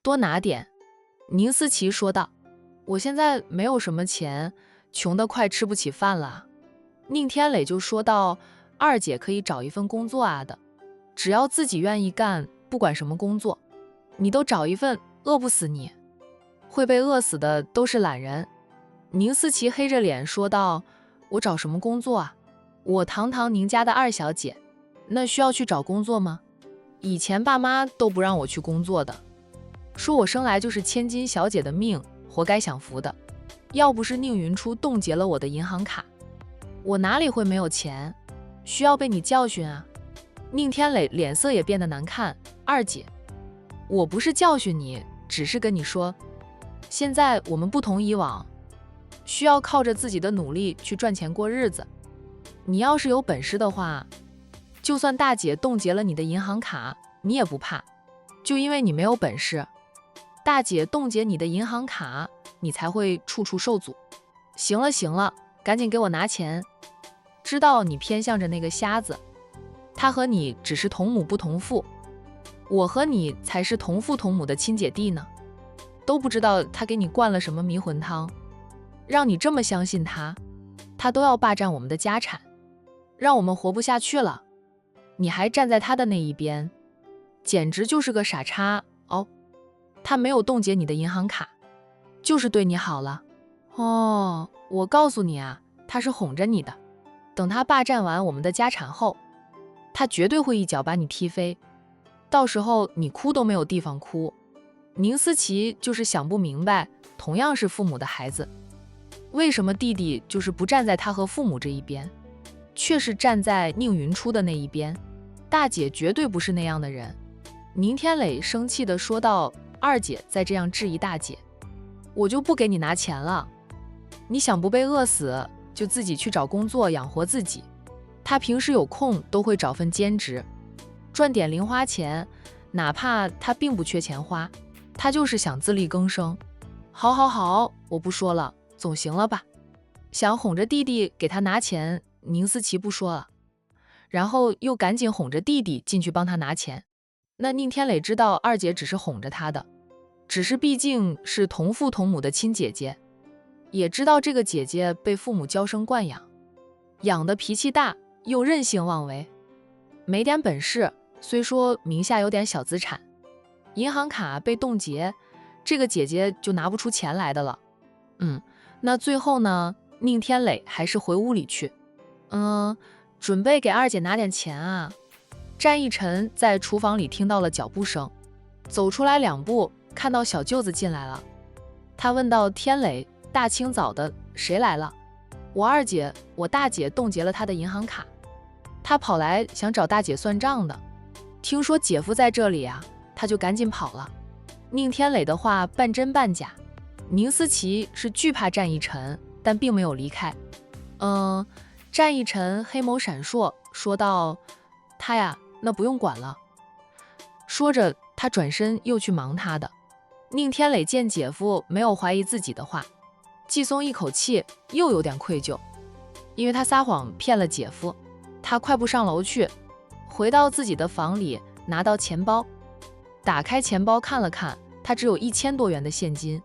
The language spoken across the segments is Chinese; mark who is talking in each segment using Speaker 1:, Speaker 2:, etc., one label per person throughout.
Speaker 1: 多拿点。宁思琪说道。我现在没有什么钱，穷得快吃不起饭了。宁天磊就说道，二姐可以找一份工作啊的，只要自己愿意干，不管什么工作，你都找一份，饿不死你，会被饿死的都是懒人。宁思琪黑着脸说道，我找什么工作啊？我堂堂宁家的二小姐，那需要去找工作吗？以前爸妈都不让我去工作的，说我生来就是千金小姐的命，活该享福的。要不是宁云初冻结了我的银行卡，我哪里会没有钱？需要被你教训啊！宁天磊脸色也变得难看。二姐，我不是教训你，只是跟你说，现在我们不同以往，需要靠着自己的努力去赚钱过日子。你要是有本事的话，就算大姐冻结了你的银行卡，你也不怕，就因为你没有本事，大姐冻结你的银行卡，你才会处处受阻。行了行了，赶紧给我拿钱。知道你偏向着那个瞎子，他和你只是同母不同父，我和你才是同父同母的亲姐弟呢。都不知道他给你灌了什么迷魂汤，让你这么相信他，他都要霸占我们的家产，让我们活不下去了。你还站在他的那一边，简直就是个傻叉哦。他没有冻结你的银行卡，就是对你好了。哦，我告诉你啊，他是哄着你的。等他霸占完我们的家产后，他绝对会一脚把你踢飞，到时候你哭都没有地方哭。宁思琪就是想不明白，同样是父母的孩子，为什么弟弟就是不站在他和父母这一边，却是站在宁云初的那一边。大姐绝对不是那样的人。宁天磊生气地说道，二姐再这样质疑大姐，我就不给你拿钱了。你想不被饿死，就自己去找工作养活自己。他平时有空都会找份兼职，赚点零花钱，哪怕他并不缺钱花，他就是想自力更生。好好好，我不说了，总行了吧？想哄着弟弟给他拿钱，宁思琪不说了，然后又赶紧哄着弟弟进去帮他拿钱。那宁天磊知道二姐只是哄着他的，只是毕竟是同父同母的亲姐姐，也知道这个姐姐被父母娇生惯养，养的脾气大又任性妄为，没点本事，虽说名下有点小资产，银行卡被冻结，这个姐姐就拿不出钱来的了。那最后呢，宁天磊还是回屋里去，准备给二姐拿点钱啊。战一晨在厨房里听到了脚步声，走出来2步，看到小舅子进来了。他问道，天磊，大清早的谁来了？我二姐，我大姐冻结了她的银行卡，她跑来想找大姐算账的，听说姐夫在这里啊，她就赶紧跑了。宁天磊的话半真半假，宁思琪是惧怕战一晨，但并没有离开。战一晨黑眸闪烁，说道，他呀，那不用管了。说着他转身又去忙他的。宁天磊见姐夫没有怀疑自己的话，既松一口气，又有点愧疚，因为他撒谎骗了姐夫。他快步上楼去，回到自己的房里，拿到钱包，打开钱包看了看，他只有1000多元的现金。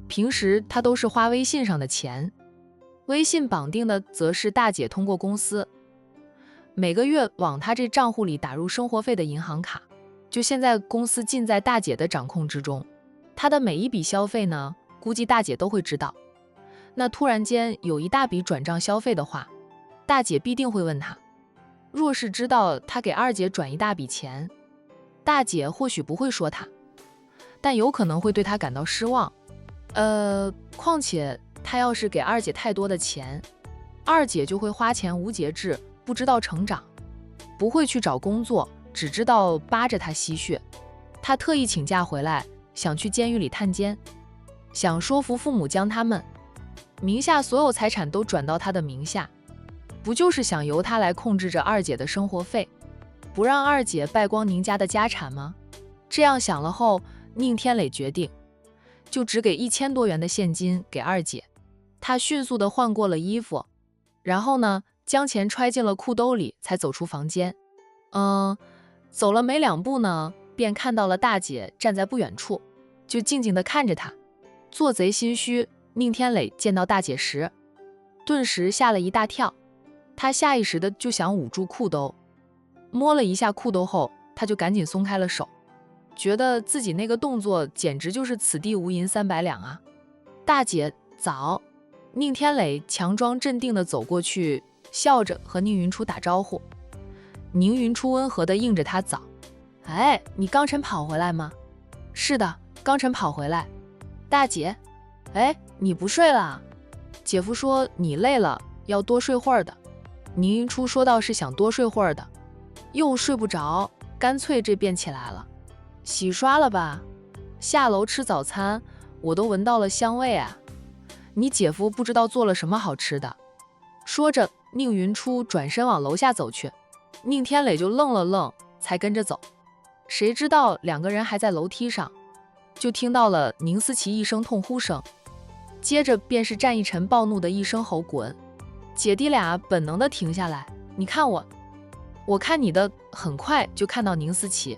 Speaker 1: 平时他都是花微信上的钱，微信绑定的则是大姐通过公司每个月往他这账户里打入生活费的银行卡，就现在公司尽在大姐的掌控之中。他的每一笔消费呢，估计大姐都会知道。那突然间有一大笔转账消费的话，大姐必定会问他。若是知道他给二姐转一大笔钱，大姐或许不会说他，但有可能会对他感到失望。况且他要是给二姐太多的钱，二姐就会花钱无节制，不知道成长，不会去找工作，只知道扒着他吸血。他特意请假回来，想去监狱里探监，想说服父母将他们名下所有财产都转到他的名下，不就是想由他来控制着二姐的生活费，不让二姐败光宁家的家产吗？这样想了后，宁天磊决定就只给1000多元的现金给二姐。他迅速地换过了衣服，然后呢，将钱揣进了裤兜里，才走出房间。走了没2步呢，便看到了大姐站在不远处。就静静地看着他。做贼心虚，宁天磊见到大姐时，顿时吓了一大跳。他下意识的就想捂住裤兜，摸了一下裤兜后，他就赶紧松开了手，觉得自己那个动作简直就是此地无银300两啊！大姐早。宁天磊强装镇定地走过去，笑着和宁云初打招呼。宁云初温和地应着他早。哎，你刚晨跑回来吗？是的，刚晨跑回来。大姐，哎，你不睡了？姐夫说你累了，要多睡会儿的。宁云初说到是想多睡会儿的，又睡不着，干脆这便起来了。洗刷了吧？下楼吃早餐，我都闻到了香味啊。你姐夫不知道做了什么好吃的。说着，宁云初转身往楼下走去，宁天磊就愣了愣，才跟着走。谁知道两个人还在楼梯上，就听到了宁思琪一声痛呼声，接着便是战一晨暴怒的一声吼滚。姐弟俩本能的停下来，你看我看你的，很快就看到宁思琪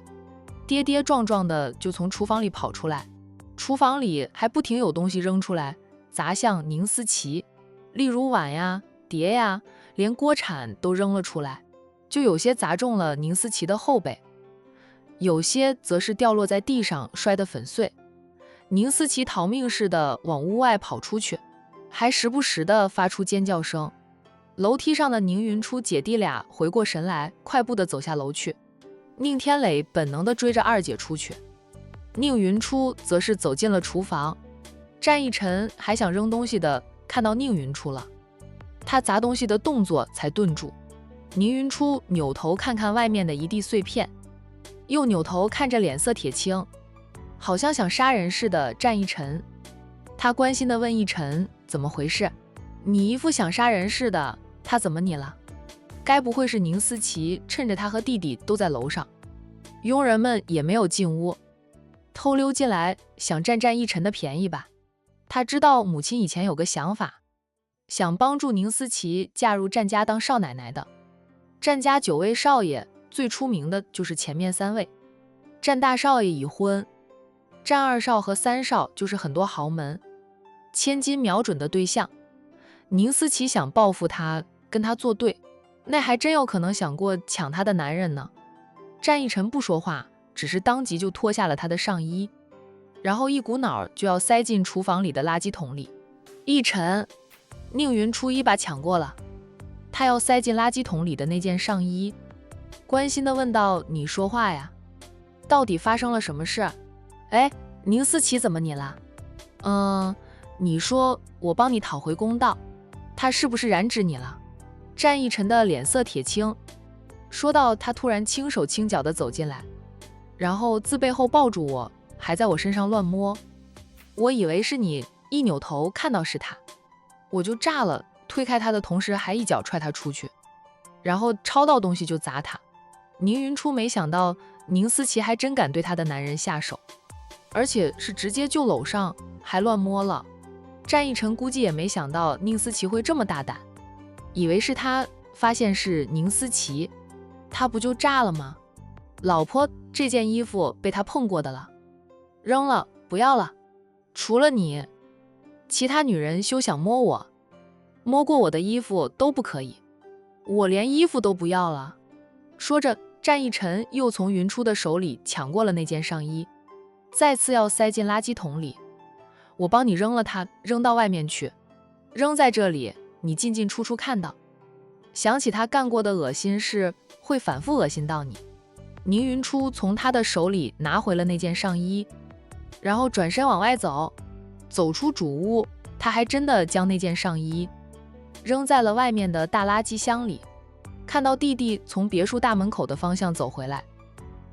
Speaker 1: 跌跌撞撞的就从厨房里跑出来，厨房里还不停有东西扔出来砸向宁思琪，例如碗呀、碟呀，连锅铲都扔了出来，就有些砸中了宁思琪的后背，有些则是掉落在地上摔得粉碎。宁思琪逃命似的往屋外跑出去，还时不时的发出尖叫声。楼梯上的宁云初姐弟俩回过神来，快步的走下楼去。宁天磊本能的追着二姐出去，宁云初则是走进了厨房。战一晨还想扔东西的看到宁云初了，他砸东西的动作才顿住。宁云初扭头看看外面的一地碎片，又扭头看着脸色铁青，好像想杀人似的战一晨。他关心地问一晨怎么回事，你一副想杀人似的，他怎么你了？该不会是宁思琪趁着他和弟弟都在楼上，佣人们也没有进屋，偷溜进来想占一晨的便宜吧？他知道母亲以前有个想法，想帮助宁思琪嫁入战家当少奶奶的。战家9位少爷最出名的就是前面3位，战大少爷已婚，战二少和3少就是很多豪门千金瞄准的对象。宁思琪想报复他，跟他作对，那还真有可能想过抢他的男人呢。战一晨不说话，只是当即就脱下了他的上衣，然后一股脑就要塞进厨房里的垃圾桶里。一晨，宁云初一把抢过了他要塞进垃圾桶里的那件上衣，关心地问道：你说话呀，到底发生了什么事？哎，宁思琪怎么你了？你说我帮你讨回公道，他是不是染指你了？战一晨的脸色铁青，说到他突然轻手轻脚地走进来，然后自背后抱住我，还在我身上乱摸。我以为是你，一扭头看到是他，我就炸了，推开他的同时还一脚踹他出去，然后抄到东西就砸他。宁云初没想到宁思琪还真敢对他的男人下手，而且是直接就搂上，还乱摸了。战一晨估计也没想到宁思琪会这么大胆，以为是他，发现是宁思琪，他不就炸了吗？老婆，这件衣服被他碰过的了，扔了，不要了。除了你，其他女人休想摸我，摸过我的衣服都不可以，我连衣服都不要了。说着，战一晨又从云初的手里抢过了那件上衣，再次要塞进垃圾桶里。我帮你扔了它，扔到外面去，扔在这里，你进进出出看到，想起他干过的恶心事，会反复恶心到你。宁云初从他的手里拿回了那件上衣，然后转身往外走，走出主屋，他还真的将那件上衣扔在了外面的大垃圾箱里。看到弟弟从别墅大门口的方向走回来，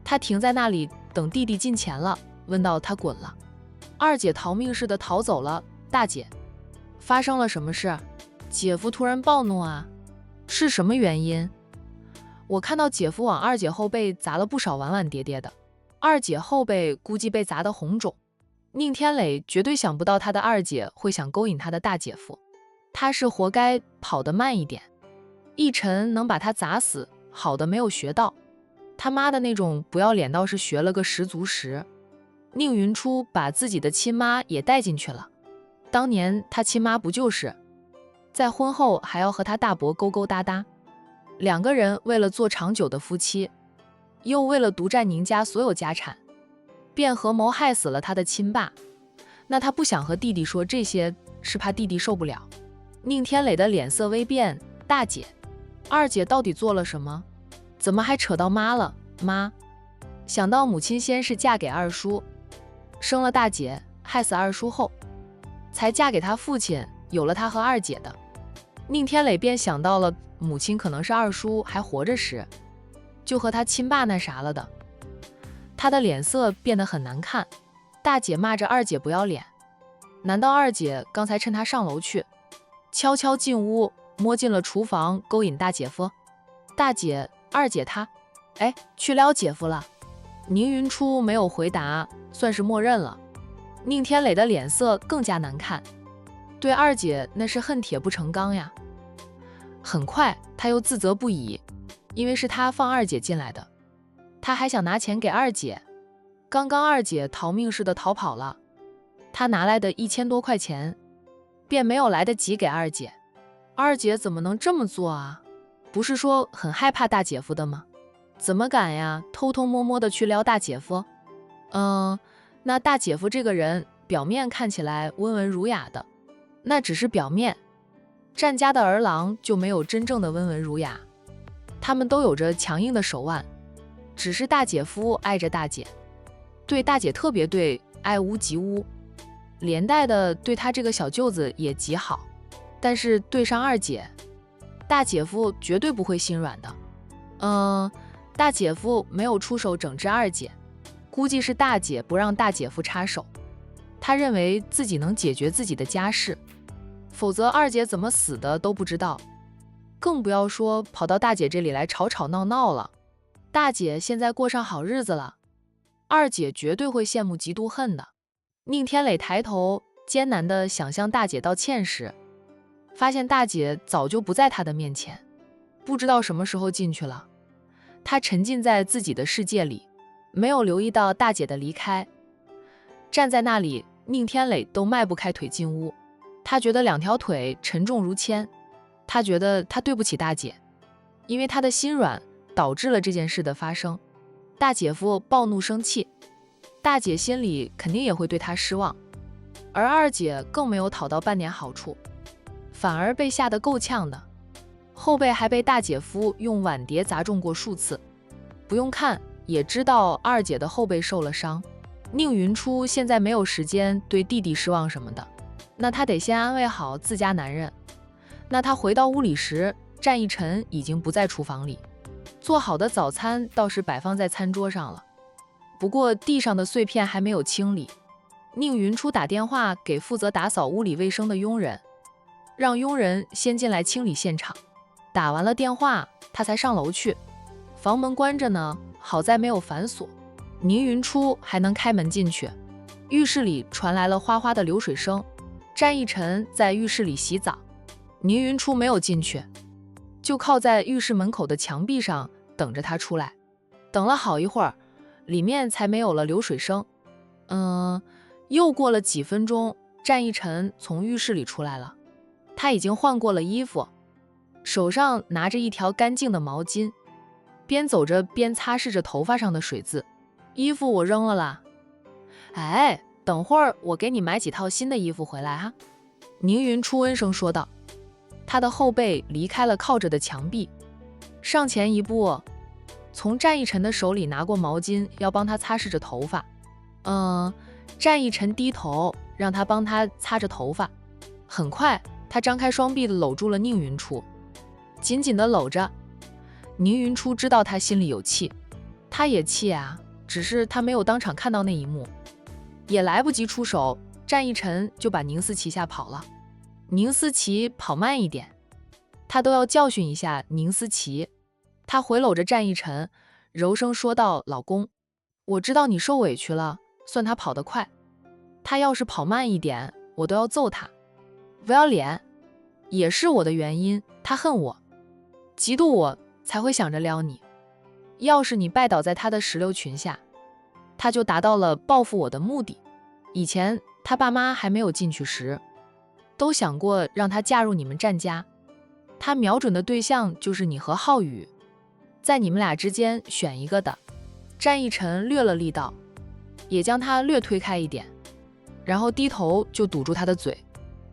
Speaker 1: 他停在那里等弟弟近前了，问道：他滚了？二姐逃命似的逃走了。大姐，发生了什么事？姐夫突然暴怒啊，是什么原因？我看到姐夫往二姐后背砸了不少碗碗碟碟的，二姐后背估计被砸得红肿。宁天磊绝对想不到他的二姐会想勾引他的大姐夫，他是活该跑得慢一点。一晨能把他砸死，好的没有学到，他妈的那种不要脸倒是学了个十足十。宁云初把自己的亲妈也带进去了。当年他亲妈不就是在婚后还要和他大伯勾勾搭搭，两个人为了做长久的夫妻，又为了独占宁家所有家产，便合谋害死了他的亲爸。那他不想和弟弟说这些，是怕弟弟受不了。宁天磊的脸色微变，大姐，二姐到底做了什么？怎么还扯到妈了？妈，想到母亲先是嫁给二叔，生了大姐，害死二叔后，才嫁给他父亲，有了他和二姐的。宁天磊便想到了母亲可能是二叔还活着时，就和他亲爸那啥了的。他的脸色变得很难看。大姐骂着二姐不要脸，难道二姐刚才趁他上楼去，悄悄进屋，摸进了厨房，勾引大姐夫？大姐，二姐她，去撩姐夫了。宁云初没有回答，算是默认了。宁天磊的脸色更加难看，对二姐那是恨铁不成钢呀。很快他又自责不已，因为是他放二姐进来的，他还想拿钱给二姐。刚刚二姐逃命似的逃跑了，他拿来的1000多块钱便没有来得及给二姐。二姐怎么能这么做啊？不是说很害怕大姐夫的吗？怎么敢呀，偷偷摸摸的去撩大姐夫？那大姐夫这个人表面看起来温文儒雅的，那只是表面。战家的儿郎就没有真正的温文儒雅，他们都有着强硬的手腕。只是大姐夫爱着大姐，对大姐特别对，爱屋及乌，连带的对他这个小舅子也极好。但是对上二姐，大姐夫绝对不会心软的。大姐夫没有出手整治二姐，估计是大姐不让大姐夫插手，他认为自己能解决自己的家事，否则二姐怎么死的都不知道，更不要说跑到大姐这里来吵吵闹闹了。大姐现在过上好日子了，二姐绝对会羡慕嫉妒恨的。宁天磊抬头艰难地想向大姐道歉时，发现大姐早就不在他的面前，不知道什么时候进去了。他沉浸在自己的世界里，没有留意到大姐的离开。站在那里，宁天磊都迈不开腿进屋，他觉得2条腿沉重如铅。他觉得他对不起大姐，因为他的心软导致了这件事的发生。大姐夫暴怒生气，大姐心里肯定也会对他失望，而二姐更没有讨到半点好处，反而被吓得够呛的，后背还被大姐夫用碗碟砸中过数次。不用看也知道二姐的后背受了伤。宁云初现在没有时间对弟弟失望什么的，那他得先安慰好自家男人。那他回到屋里时，战一晨已经不在厨房里，做好的早餐倒是摆放在餐桌上了，不过地上的碎片还没有清理。宁云初打电话给负责打扫屋里卫生的佣人，让佣人先进来清理现场。打完了电话，他才上楼去。房门关着呢，好在没有反锁，宁云初还能开门进去。浴室里传来了哗哗的流水声，战一晨在浴室里洗澡，宁云初没有进去，就靠在浴室门口的墙壁上等着他出来。等了好一会儿，里面才没有了流水声。又过了几分钟，战一晨从浴室里出来了，他已经换过了衣服，手上拿着一条干净的毛巾，边走着边擦拭着头发上的水渍。衣服我扔了啦。等会儿我给你买几套新的衣服回来哈。宁云初温声说道。他的后背离开了靠着的墙壁，上前一步，从战一晨的手里拿过毛巾，要帮他擦拭着头发。战一晨低头，让他帮他擦着头发。很快，他张开双臂搂住了宁云初，紧紧地搂着。宁云初知道他心里有气，他也气啊，只是他没有当场看到那一幕，也来不及出手，战一晨就把宁思琪吓跑了。宁思琪跑慢一点，他都要教训一下宁思琪。他回搂着战一晨，柔声说道：“老公，我知道你受委屈了，算他跑得快。他要是跑慢一点，我都要揍他。不要脸，也是我的原因，他恨我，嫉妒我，才会想着撩你。要是你拜倒在他的石榴裙下，他就达到了报复我的目的。以前他爸妈还没有进去时，都想过让他嫁入你们战家。他瞄准的对象就是你和浩宇，在你们俩之间选一个的。战逸晨略了力道，也将他略推开一点，然后低头就堵住他的嘴，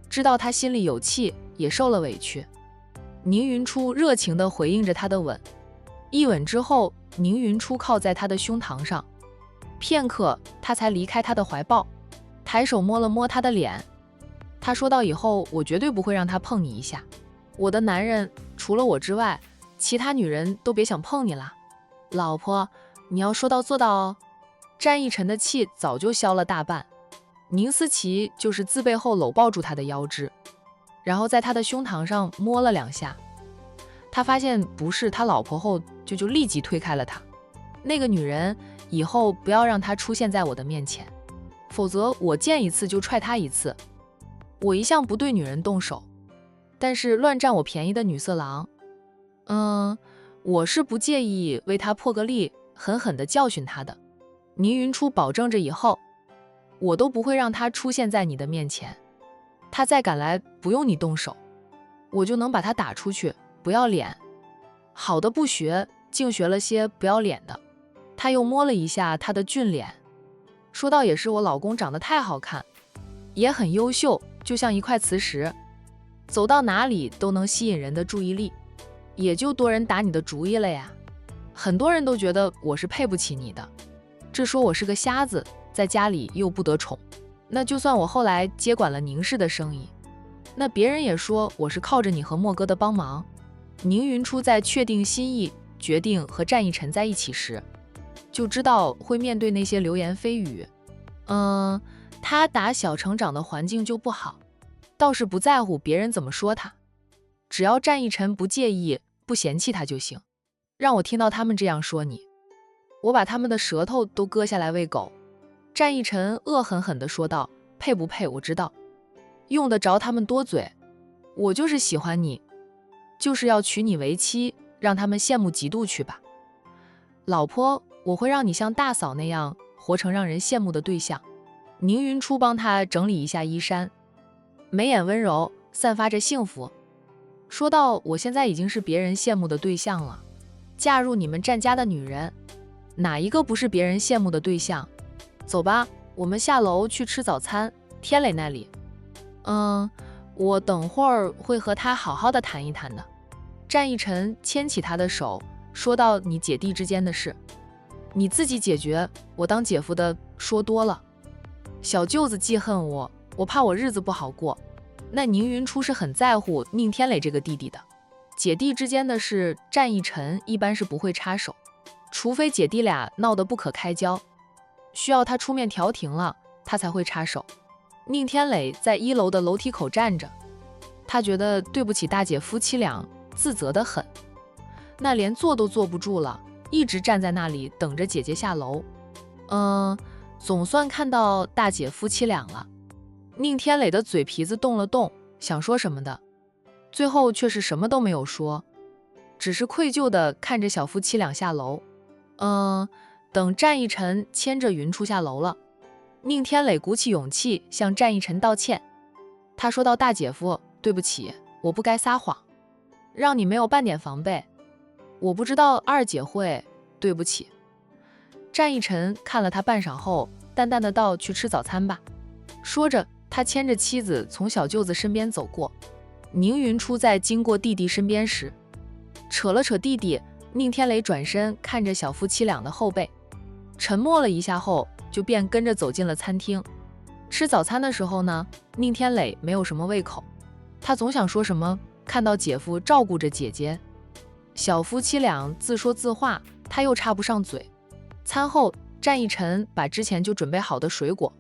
Speaker 1: 知道他心里有气，也受了委屈。宁云初热情地回应着他的吻，一吻之后，宁云初靠在他的胸膛上，片刻他才离开他的怀抱，抬手摸了摸他的脸。他说到以后我绝对不会让他碰你一下，我的男人除了我之外，其他女人都别想碰你了。老婆，你要说到做到哦。战逸晨的气早就消了大半，宁思琪就是自背后搂抱住他的腰肢，然后在他的胸膛上摸了2下。他发现不是他老婆后，就立即推开了他。那个女人以后不要让她出现在我的面前，否则我见一次就踹她一次。我一向不对女人动手，但是乱占我便宜的女色狼，我是不介意为她破个例，狠狠地教训她的。宁云初保证着以后，我都不会让她出现在你的面前。她再敢来，不用你动手，我就能把她打出去。不要脸，好的不学，竟学了些不要脸的。他又摸了一下她的俊脸，说道也是我老公长得太好看，也很优秀，就像一块磁石，走到哪里都能吸引人的注意力，也就多人打你的主意了呀。很多人都觉得我是配不起你的，这说我是个瞎子，在家里又不得宠。那就算我后来接管了宁氏的生意，那别人也说我是靠着你和莫哥的帮忙。宁云初在确定心意，决定和战逸晨在一起时，就知道会面对那些流言蜚语。他打小成长的环境就不好，倒是不在乎别人怎么说他，只要战逸晨不介意，不嫌弃他就行。让我听到他们这样说你，我把他们的舌头都割下来喂狗。战逸晨恶狠狠地说道，配不配我知道，用得着他们多嘴，我就是喜欢你，就是要娶你为妻，让他们羡慕嫉妒去吧。老婆，我会让你像大嫂那样活成让人羡慕的对象。宁云初帮他整理一下衣衫，眉眼温柔，散发着幸福，说道我现在已经是别人羡慕的对象了，嫁入你们战家的女人，哪一个不是别人羡慕的对象？走吧，我们下楼去吃早餐，天磊那里。我等会儿会和他好好的谈一谈的。战逸晨牵起他的手，说道你姐弟之间的事，你自己解决，我当姐夫的说多了。小舅子记恨我，我怕我日子不好过。那宁云初是很在乎宁天磊这个弟弟的，姐弟之间的事，战逸晨一般是不会插手，除非姐弟俩闹得不可开交，需要他出面调停了，他才会插手。宁天磊在1楼的楼梯口站着，他觉得对不起大姐夫妻俩，自责得很，那连坐都坐不住了，一直站在那里等着姐姐下楼。总算看到大姐夫妻俩了。宁天磊的嘴皮子动了动，想说什么的，最后却是什么都没有说，只是愧疚地看着小夫妻俩下楼。等战逸晨牵着云初下楼了，宁天磊鼓起勇气向战逸晨道歉。他说道，大姐夫，对不起，我不该撒谎，让你没有半点防备，我不知道二姐会，对不起。战逸晨看了他半晌后，淡淡的道，去吃早餐吧。说着，他牵着妻子从小舅子身边走过。宁云初在经过弟弟身边时，扯了扯弟弟。宁天磊转身看着小夫妻俩的后背，沉默了一下后，就便跟着走进了餐厅。吃早餐的时候呢，宁天磊没有什么胃口，他总想说什么，看到姐夫照顾着姐姐，小夫妻俩自说自话，他又插不上嘴。餐后，战逸晨把之前就准备好的水果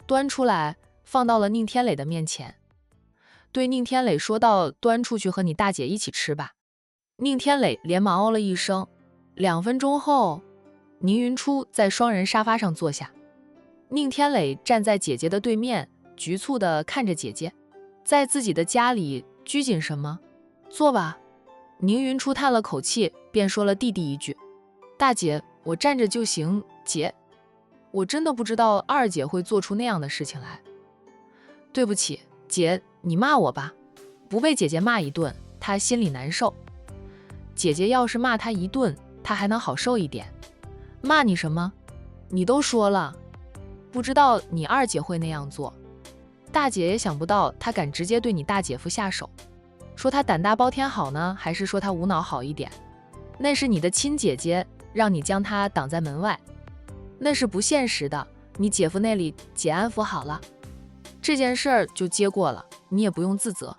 Speaker 1: 端出来，放到了宁天磊的面前，对宁天磊说道，端出去和你大姐一起吃吧。宁天磊连忙哦了一声。2分钟后，宁云初在双人沙发上坐下，宁天磊站在姐姐的对面，局促地看着姐姐。在自己的家里拘谨什么？坐吧。宁云初叹了口气，便说了弟弟一句，大姐，我站着就行，姐。我真的不知道二姐会做出那样的事情来。对不起，姐，你骂我吧，不被姐姐骂一顿，她心里难受。姐姐要是骂她一顿，她还能好受一点。骂你什么？你都说了，不知道你二姐会那样做。大姐也想不到她敢直接对你大姐夫下手，说她胆大包天好呢，还是说她无脑好一点？那是你的亲姐姐，让你将她挡在门外，那是不现实的。你姐夫那里姐安抚好了，这件事儿就接过了，你也不用自责。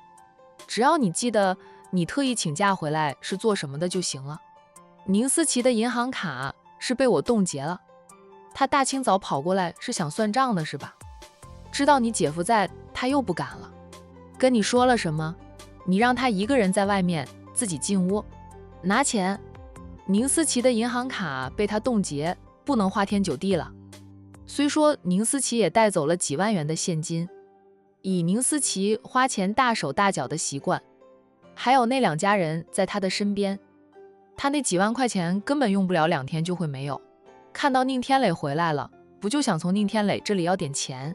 Speaker 1: 只要你记得你特意请假回来是做什么的就行了。宁思琪的银行卡是被我冻结了，他大清早跑过来是想算账的是吧？知道你姐夫在，他又不敢了。跟你说了什么？你让他一个人在外面，自己进屋拿钱。宁思琪的银行卡被他冻结，不能花天酒地了。虽说宁思琪也带走了几万元的现金，以宁思琪花钱大手大脚的习惯，还有那2家人在他的身边，他那几万块钱根本用不了2天就会没有。看到宁天磊回来了，不就想从宁天磊这里要点钱？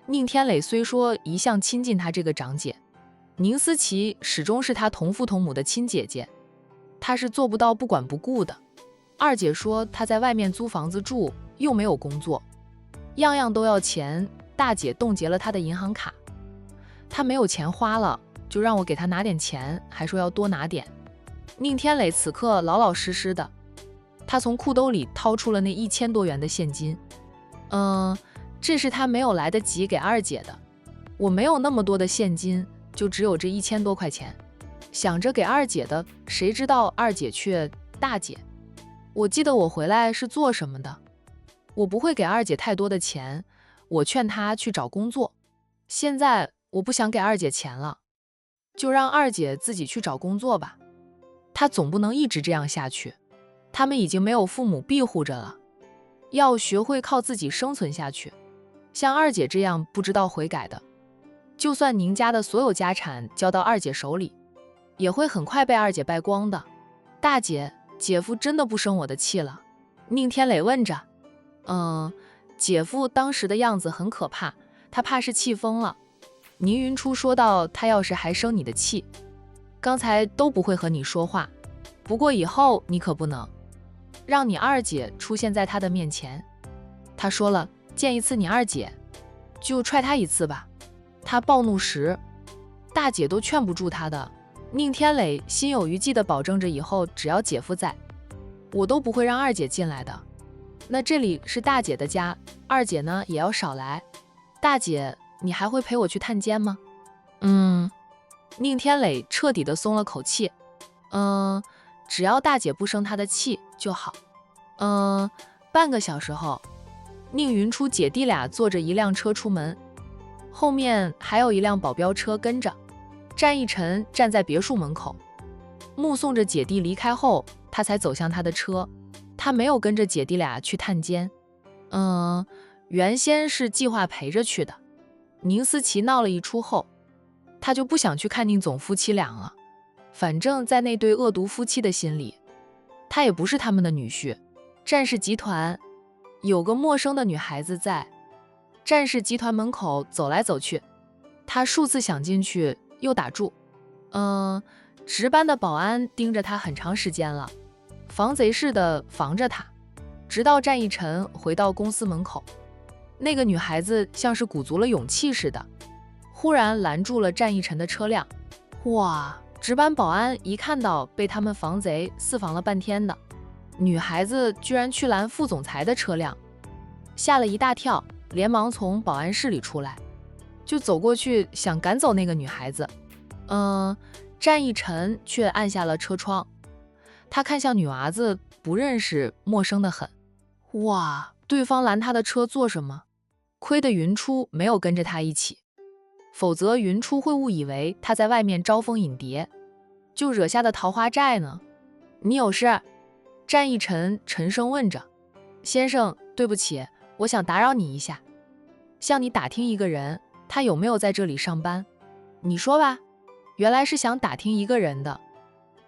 Speaker 1: 宁天磊虽说一向亲近他这个长姐，宁思琪始终是他同父同母的亲姐姐，他是做不到不管不顾的。二姐说他在外面租房子住，又没有工作，样样都要钱，大姐冻结了他的银行卡，他没有钱花了，就让我给他拿点钱，还说要多拿点。宁天磊此刻老老实实的，他从裤兜里掏出了那1000多元的现金。这是他没有来得及给二姐的，我没有那么多的现金，就只有这1000多块钱，想着给二姐的，谁知道二姐却大姐。我记得我回来是做什么的，我不会给二姐太多的钱，我劝她去找工作。现在我不想给二姐钱了，就让二姐自己去找工作吧。她总不能一直这样下去，他们已经没有父母庇护着了，要学会靠自己生存下去。像二姐这样不知道悔改的，就算宁家的所有家产交到二姐手里，也会很快被二姐败光的。大姐，姐夫真的不生我的气了？宁天磊问着。姐夫当时的样子很可怕，他怕是气疯了。宁云初说道，他要是还生你的气，刚才都不会和你说话，不过以后你可不能让你二姐出现在他的面前。他说了，见一次你二姐就踹他一次吧。他暴怒时，大姐都劝不住他的。宁天磊心有余悸地保证着以后只要姐夫在，我都不会让二姐进来的。那这里是大姐的家，二姐呢也要少来。大姐，你还会陪我去探监吗？宁天磊彻底地松了口气。只要大姐不生他的气就好。半个小时后，宁云初姐弟俩坐着一辆车出门，后面还有一辆保镖车跟着。战一晨站在别墅门口，目送着姐弟离开后，他才走向他的车。他没有跟着姐弟俩去探监，原先是计划陪着去的。宁思琪闹了一出后，他就不想去看宁总夫妻俩了。反正在那对恶毒夫妻的心里，他也不是他们的女婿。战氏集团有个陌生的女孩子在战氏集团门口走来走去，他数次想进去又打住。值班的保安盯着他很长时间了，防贼似的防着他，直到战一晨回到公司门口，那个女孩子像是鼓足了勇气似的，忽然拦住了战一晨的车辆。哇！值班保安一看到被他们防贼四防了半天的女孩子居然去拦副总裁的车辆，吓了一大跳，连忙从保安室里出来，就走过去想赶走那个女孩子。战一晨却按下了车窗，他看向女娃子，不认识，陌生得很。哇，对方拦他的车做什么？亏得云初没有跟着他一起，否则云初会误以为他在外面招蜂引蝶，就惹下的桃花债呢。你有事？战一晨沉声问着。先生，对不起，我想打扰你一下，向你打听一个人，他有没有在这里上班？你说吧。原来是想打听一个人的，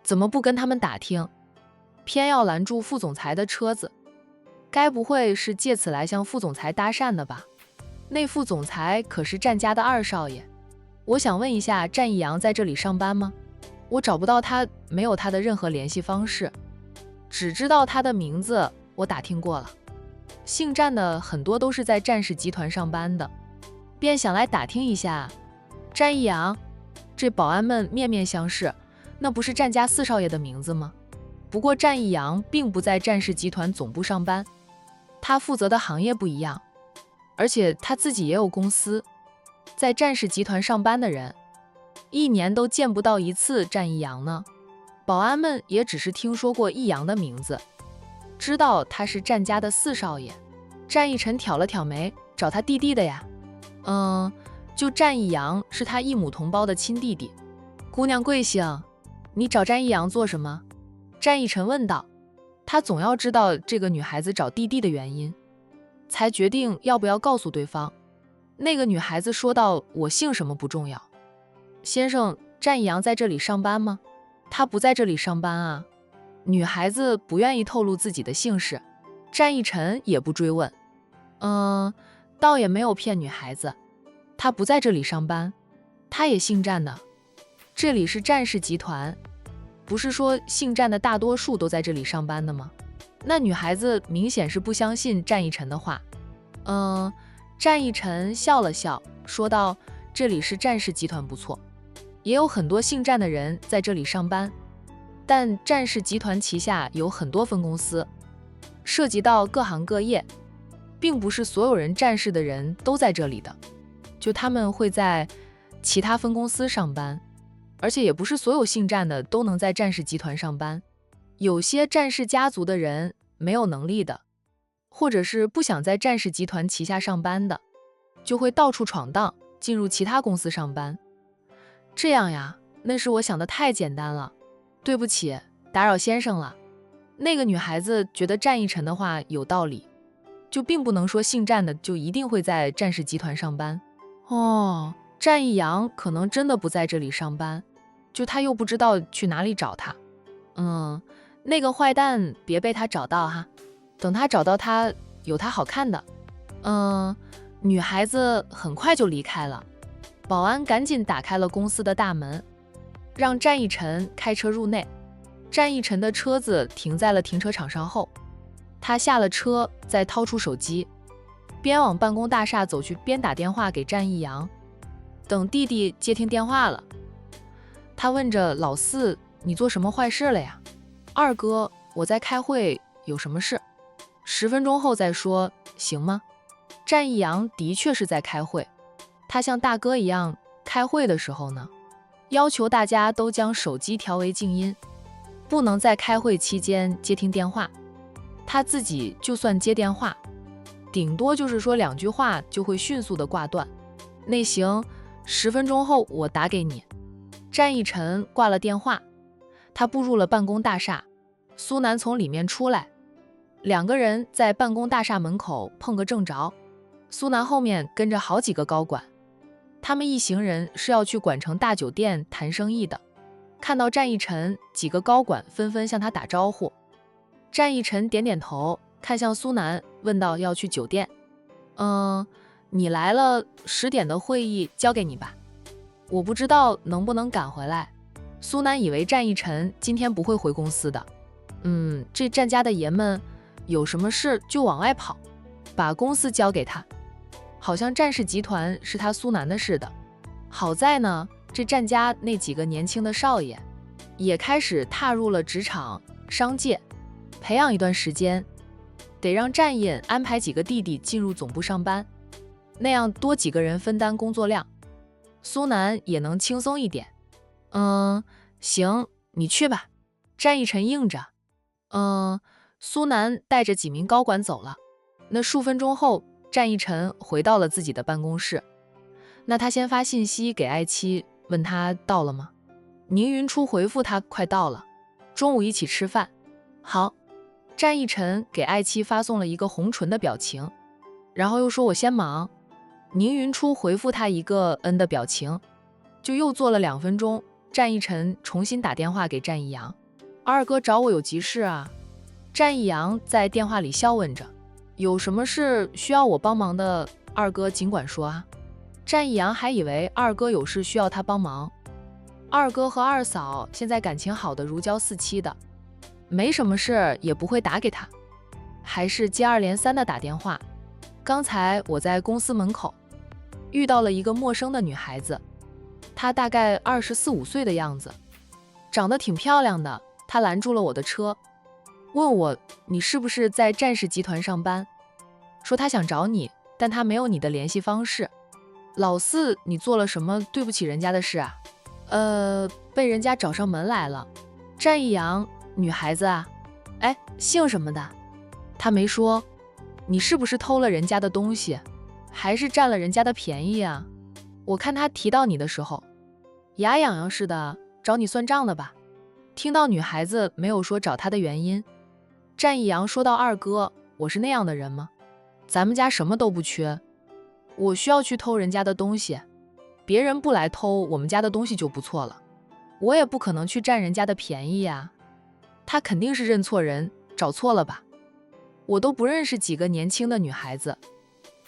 Speaker 1: 怎么不跟他们打听，偏要拦住副总裁的车子？该不会是借此来向副总裁搭讪的吧？那副总裁可是战家的二少爷。我想问一下，战一阳在这里上班吗？我找不到他，没有他的任何联系方式，只知道他的名字，我打听过了。姓战的很多都是在战氏集团上班的，便想来打听一下。战一阳，这保安们面面相视，那不是战家四少爷的名字吗？不过战一阳并不在战氏集团总部上班，他负责的行业不一样，而且他自己也有公司。在战氏集团上班的人，一年都见不到一次战一阳呢。保安们也只是听说过一阳的名字，知道他是战家的四少爷。战一晨挑了挑眉，找他弟弟的呀？就战一阳是他异母同胞的亲弟弟。姑娘贵姓？你找战一阳做什么？战一晨问道。他总要知道这个女孩子找弟弟的原因，才决定要不要告诉对方。那个女孩子说道：“我姓什么不重要。”先生，战一阳在这里上班吗？他不在这里上班啊。女孩子不愿意透露自己的姓氏，战一晨也不追问。倒也没有骗女孩子，他不在这里上班，他也姓战的。这里是战氏集团，不是说姓战的大多数都在这里上班的吗？那女孩子明显是不相信战一晨的话。战一晨笑了笑，说道：“这里是战氏集团不错，也有很多姓战的人在这里上班，但战氏集团旗下有很多分公司，涉及到各行各业，并不是所有人战氏的人都在这里的，就他们会在其他分公司上班，而且也不是所有姓战的都能在战氏集团上班，有些战氏家族的人没有能力的，或者是不想在战氏集团旗下上班的，就会到处闯荡，进入其他公司上班。这样呀，那是我想的太简单了，对不起，打扰先生了。那个女孩子觉得战一晨的话有道理，就并不能说姓战的就一定会在战氏集团上班。战一阳可能真的不在这里上班，就他又不知道去哪里找他。那个坏蛋别被他找到哈，等他找到他，有他好看的。女孩子很快就离开了，保安赶紧打开了公司的大门，让战一晨开车入内。战一晨的车子停在了停车场上后，他下了车，再掏出手机，边往办公大厦走去，边打电话给战一阳，等弟弟接听电话了。他问着老四：“你做什么坏事了呀？”“二哥，我在开会，有什么事？10分钟后再说，行吗？”战一阳的确是在开会，他像大哥一样，开会的时候呢，要求大家都将手机调为静音，不能在开会期间接听电话。他自己就算接电话，顶多就是说2句话就会迅速的挂断。那行，10分钟后我打给你。战一晨挂了电话，他步入了办公大厦。苏南从里面出来，2个人在办公大厦门口碰个正着。苏南后面跟着好几个高管，他们一行人是要去管城大酒店谈生意的。看到战一晨，几个高管纷纷向他打招呼。战一晨点点头，看向苏南，问道：“要去酒店？你来了，10点的会议交给你吧，我不知道能不能赶回来。”苏南以为战一晨今天不会回公司的。这战家的爷们有什么事就往外跑，把公司交给他，好像战氏集团是他苏南的似的。好在呢，这战家那几个年轻的少爷也开始踏入了职场商界，培养一段时间，得让战印安排几个弟弟进入总部上班，那样多几个人分担工作量，苏南也能轻松一点。行，你去吧。战一晨应着。苏南带着几名高管走了。那数分钟后，战一晨回到了自己的办公室。那他先发信息给爱妻，问他到了吗？宁云初回复他快到了，中午一起吃饭。好。战一晨给爱妻发送了一个红唇的表情，然后又说我先忙。宁云初回复他一个的表情，就又做了2分钟。战一晨重新打电话给战一阳，二哥找我有急事啊。战一阳在电话里笑问着，有什么事需要我帮忙的，二哥尽管说啊。战一阳还以为二哥有事需要他帮忙。二哥和二嫂现在感情好的如胶似漆的，没什么事也不会打给他，还是接二连三的打电话。刚才我在公司门口遇到了一个陌生的女孩子，她大概24、25岁的样子，长得挺漂亮的。她拦住了我的车，问我你是不是在战士集团上班，说她想找你，但她没有你的联系方式。老四，你做了什么对不起人家的事啊？被人家找上门来了。战一阳，女孩子啊，哎，姓什么的？他没说。你是不是偷了人家的东西，还是占了人家的便宜啊？我看他提到你的时候，牙痒痒似的，找你算账的吧？听到女孩子没有说找他的原因，战一阳说到：“二哥，我是那样的人吗？咱们家什么都不缺，我需要去偷人家的东西？别人不来偷我们家的东西就不错了，我也不可能去占人家的便宜呀。他肯定是认错人，找错了吧？我都不认识几个年轻的女孩子，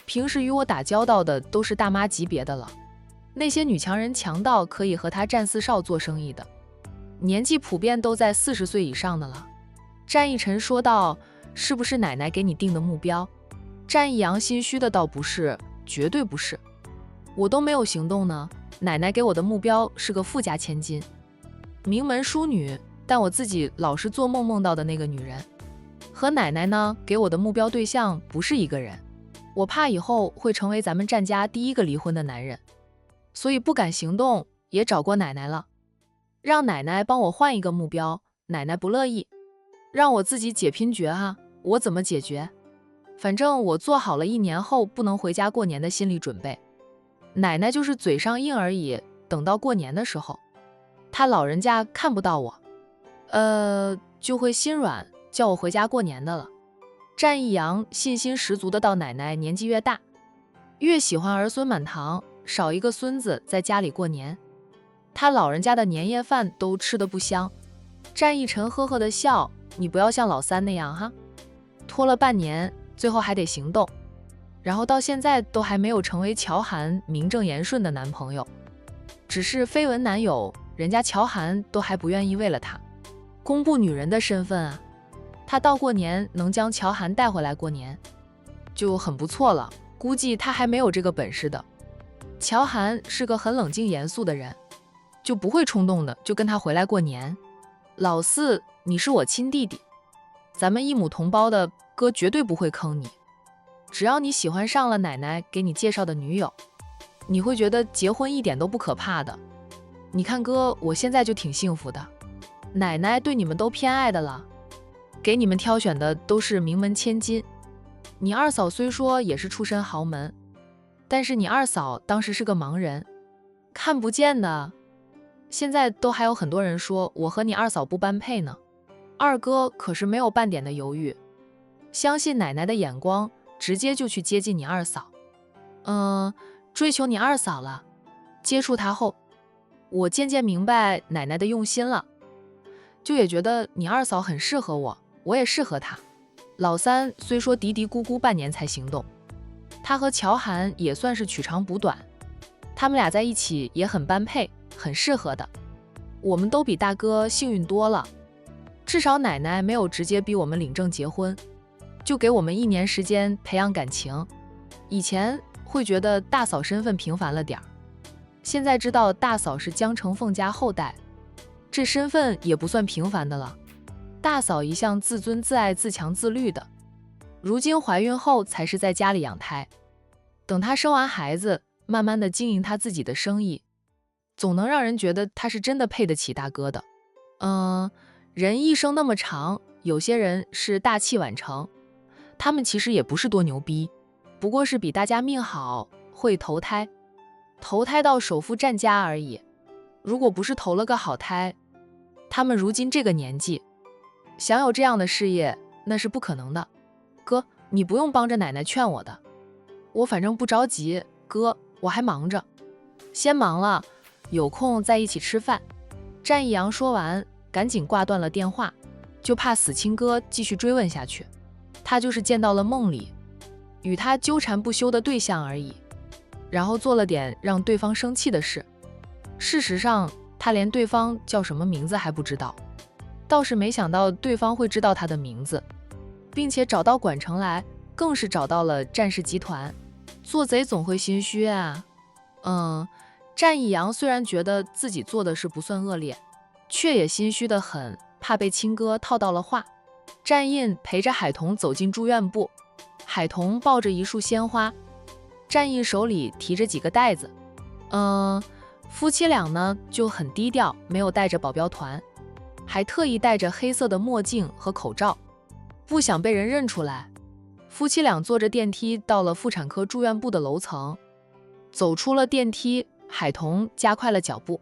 Speaker 1: 平时与我打交道的都是大妈级别的了。那些女强人强盗可以和他战四少做生意的，年纪普遍都在40岁以上的了。”战一晨说道：“是不是奶奶给你定的目标？”战一阳心虚的道：“不是，绝对不是，我都没有行动呢。奶奶给我的目标是个富家千金，名门淑女，但我自己老是做梦梦到的那个女人。和奶奶呢，给我的目标对象不是一个人，我怕以后会成为咱们战家第一个离婚的男人，所以不敢行动，也找过奶奶了，让奶奶帮我换一个目标，奶奶不乐意，让我自己解拼决啊。我怎么解决？反正我做好了1年后不能回家过年的心理准备。奶奶就是嘴上硬而已，等到过年的时候，她老人家看不到我，就会心软，叫我回家过年的了。”战一阳信心十足的道：“奶奶年纪越大，越喜欢儿孙满堂，少一个孙子在家里过年，他老人家的年夜饭都吃得不香。”战一晨呵呵的笑：“你不要像老三那样哈，拖了半年，最后还得行动，然后到现在都还没有成为乔涵名正言顺的男朋友，只是绯闻男友，人家乔涵都还不愿意为了他公布女人的身份啊。他到过年能将乔涵带回来过年就很不错了，估计他还没有这个本事的。乔涵是个很冷静严肃的人，就不会冲动的就跟他回来过年。老四，你是我亲弟弟，咱们一母同胞的，哥绝对不会坑你。只要你喜欢上了奶奶给你介绍的女友，你会觉得结婚一点都不可怕的。你看哥，我现在就挺幸福的，奶奶对你们都偏爱的了，给你们挑选的都是名门千金。你二嫂虽说也是出身豪门，但是你二嫂当时是个盲人，看不见的。现在都还有很多人说我和你二嫂不般配呢。二哥可是没有半点的犹豫，相信奶奶的眼光，直接就去接近你二嫂。追求你二嫂了。接触她后，我渐渐明白奶奶的用心了，就也觉得你二嫂很适合我，我也适合她。老三虽说嘀嘀咕咕半年才行动，他和乔涵也算是取长补短，他们俩在一起也很般配，很适合的。我们都比大哥幸运多了，至少奶奶没有直接逼我们领证结婚，就给我们1年时间培养感情。以前会觉得大嫂身份平凡了点儿，现在知道大嫂是江城凤家后代，这身份也不算平凡的了。大嫂一向自尊自爱自强自律的，如今怀孕后才是在家里养胎，等她生完孩子，慢慢的经营她自己的生意，总能让人觉得她是真的配得起大哥的。人一生那么长，有些人是大器晚成，他们其实也不是多牛逼，不过是比大家命好，会投胎到首富战家而已。如果不是投了个好胎，他们如今这个年纪想有这样的事业，那是不可能的。哥，你不用帮着奶奶劝我的，我反正不着急，哥，我还忙着，先忙了，有空再一起吃饭。战一阳说完，赶紧挂断了电话，就怕死亲哥继续追问下去。他就是见到了梦里与他纠缠不休的对象而已，然后做了点让对方生气的事。事实上，他连对方叫什么名字还不知道，倒是没想到对方会知道他的名字，并且找到管城来，更是找到了战氏集团。做贼总会心虚啊。战义阳虽然觉得自己做的事不算恶劣，却也心虚得很，怕被亲哥套到了话。战印陪着海童走进住院部，海童抱着一束鲜花，战印手里提着几个袋子。夫妻俩呢就很低调，没有带着保镖团，还特意戴着黑色的墨镜和口罩，不想被人认出来。夫妻俩坐着电梯到了妇产科住院部的楼层，走出了电梯，海童加快了脚步，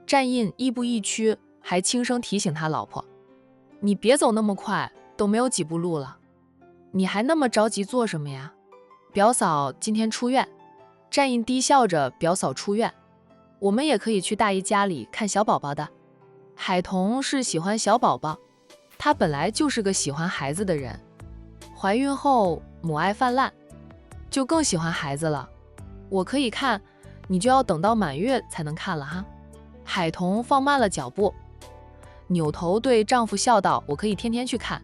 Speaker 1: 战印亦步亦趋，还轻声提醒他老婆：“你别走那么快，都没有几步路了，你还那么着急做什么呀？表嫂今天出院。”战印低笑着：“表嫂出院，我们也可以去大姨家里看小宝宝的。”海童是喜欢小宝宝，她本来就是个喜欢孩子的人，怀孕后母爱泛滥，就更喜欢孩子了。我可以看，你就要等到满月才能看了哈。海童放慢了脚步，扭头对丈夫笑道：“我可以天天去看，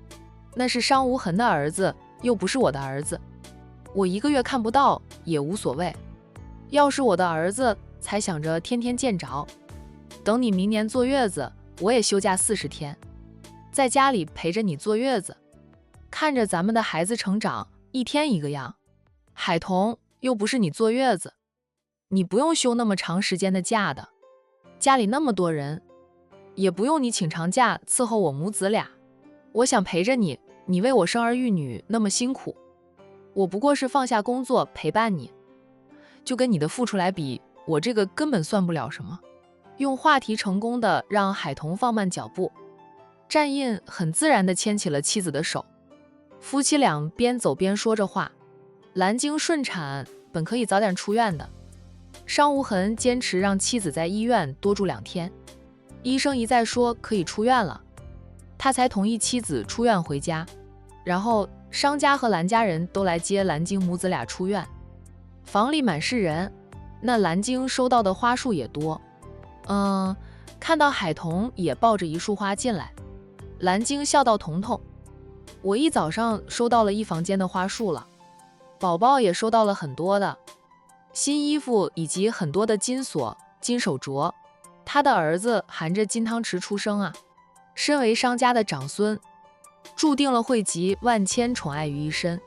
Speaker 1: 那是商无痕的儿子，又不是我的儿子，我1个月看不到也无所谓。要是我的儿子，才想着天天见着。等你明年坐月子，我也休假40天，在家里陪着你坐月子，看着咱们的孩子成长，一天一个样。海童，又不是你坐月子，你不用休那么长时间的假的，家里那么多人，也不用你请长假伺候我母子俩。我想陪着你，你为我生儿育女那么辛苦，我不过是放下工作陪伴你，就跟你的付出来比，我这个根本算不了什么。”用话题成功的让海童放慢脚步，战印很自然地牵起了妻子的手，夫妻俩边走边说着话。兰经顺产，本可以早点出院的，商无痕坚持让妻子在医院多住2天，医生一再说可以出院了，他才同意妻子出院回家。然后商家和兰家人都来接兰经母子俩出院，房里满是人，那兰经收到的花束也多。看到海童也抱着一束花进来，兰经笑道：“童童，我一早上收到了1房间的花束了，宝宝也收到了很多的新衣服以及很多的金锁、金手镯。他的儿子含着金汤匙出生啊，身为商家的长孙，注定了会集万千宠爱于一身。